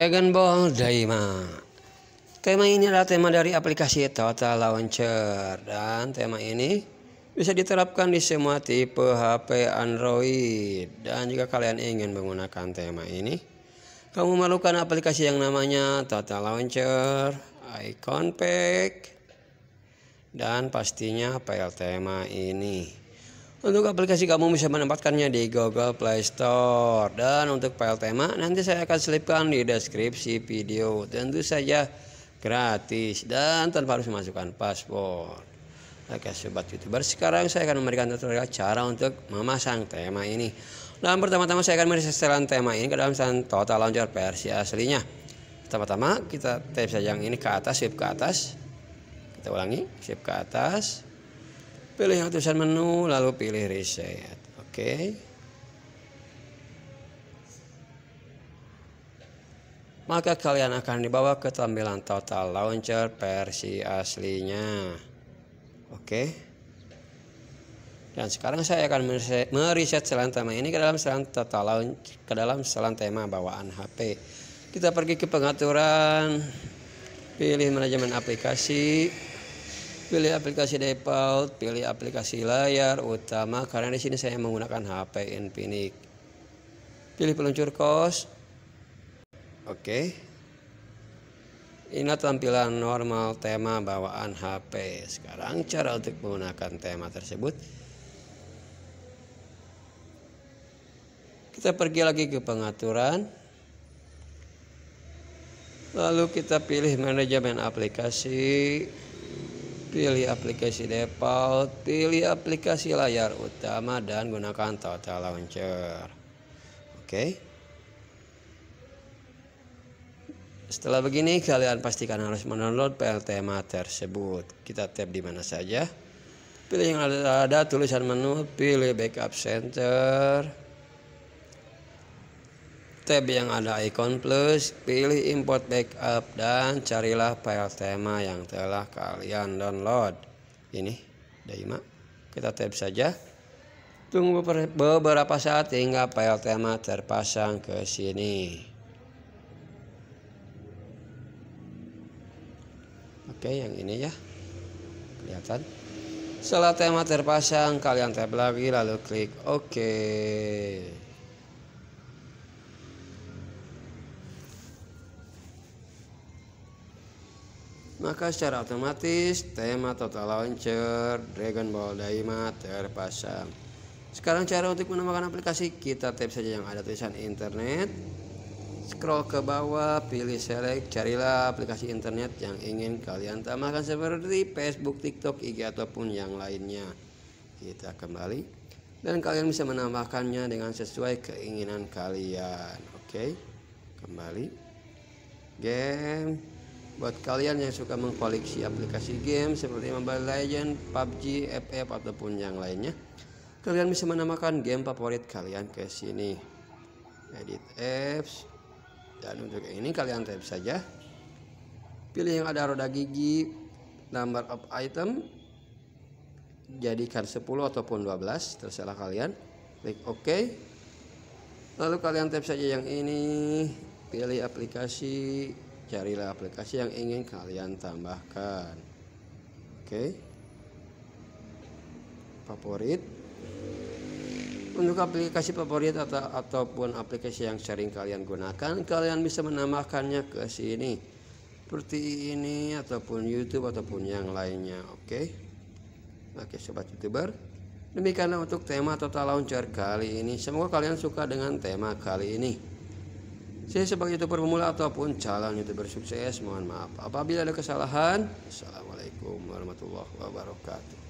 Dragon Ball Daima. Tema ini adalah tema dari aplikasi Total Launcher dan tema ini bisa diterapkan di semua tipe HP Android. Dan jika kalian ingin menggunakan tema ini, kamu memerlukan aplikasi yang namanya Total Launcher, Icon Pack, dan pastinya file tema ini. Untuk aplikasi kamu bisa mendapatkannya di Google Play Store. Dan untuk file tema nanti saya akan selipkan di deskripsi video. Tentu saja gratis dan tanpa harus memasukkan password. Oke sobat youtuber, sekarang saya akan memberikan tutorial cara untuk memasang tema ini. Dan pertama-tama saya akan meresetelan tema ini ke dalam Total Launcher versi aslinya. Pertama-tama kita tap saja yang ini ke atas, swipe ke atas. Kita ulangi, swipe ke atas. Pilih yang tulisan menu lalu pilih reset. Oke. Maka kalian akan dibawa ke tampilan Total Launcher versi aslinya. Oke. Dan sekarang saya akan mereset setelan tema ini ke dalam setelan Total Launcher, ke dalam setelan tema bawaan HP. Kita pergi ke pengaturan, pilih manajemen aplikasi. Pilih aplikasi default, pilih aplikasi layar utama karena di sini saya menggunakan HP Infinix. Pilih peluncur kos. Oke. Ini tampilan normal tema bawaan HP. Sekarang cara untuk menggunakan tema tersebut. Kita pergi lagi ke pengaturan. Lalu kita pilih manajemen aplikasi. Pilih aplikasi default, pilih aplikasi layar utama dan gunakan Total Launcher. Oke. Setelah begini kalian pastikan harus mendownload file tema tersebut. Kita tap di mana saja. Pilih yang ada tulisan menu, pilih backup center. Tab yang ada icon plus, pilih import backup dan carilah file tema yang telah kalian download. Ini Daima. Kita tab saja. Tunggu beberapa saat hingga file tema terpasang ke sini. Oke, yang ini ya. Kelihatan. Setelah tema terpasang, kalian tab lagi lalu klik OK. Maka secara otomatis tema Total Launcher Dragon Ball Daima terpasang. Sekarang cara untuk menambahkan aplikasi, kita tap saja yang ada tulisan internet. Scroll ke bawah, pilih select, carilah aplikasi internet yang ingin kalian tambahkan seperti Facebook, TikTok, IG ataupun yang lainnya. Kita kembali dan kalian bisa menambahkannya dengan sesuai keinginan kalian. Oke. Kembali. Game. Buat kalian yang suka mengkoleksi aplikasi game seperti Mobile Legends, PUBG, FF ataupun yang lainnya, kalian bisa menambahkan game favorit kalian ke sini. Edit apps. Dan untuk ini kalian tap saja. Pilih yang ada roda gigi, number of item. Jadikan 10 ataupun 12, terserah kalian. Klik OK. Lalu kalian tap saja yang ini, pilih aplikasi. Carilah aplikasi yang ingin kalian tambahkan. Oke. Favorit. Untuk aplikasi favorit ataupun aplikasi yang sering kalian gunakan, kalian bisa menambahkannya ke sini. Seperti ini ataupun YouTube ataupun yang lainnya. Oke. Oke sobat YouTuber. Demikianlah untuk tema Total Launcher kali ini. Semoga kalian suka dengan tema kali ini. Saya sebagai YouTuber pemula ataupun calon YouTuber sukses, mohon maaf apabila ada kesalahan. Assalamualaikum warahmatullahi wabarakatuh.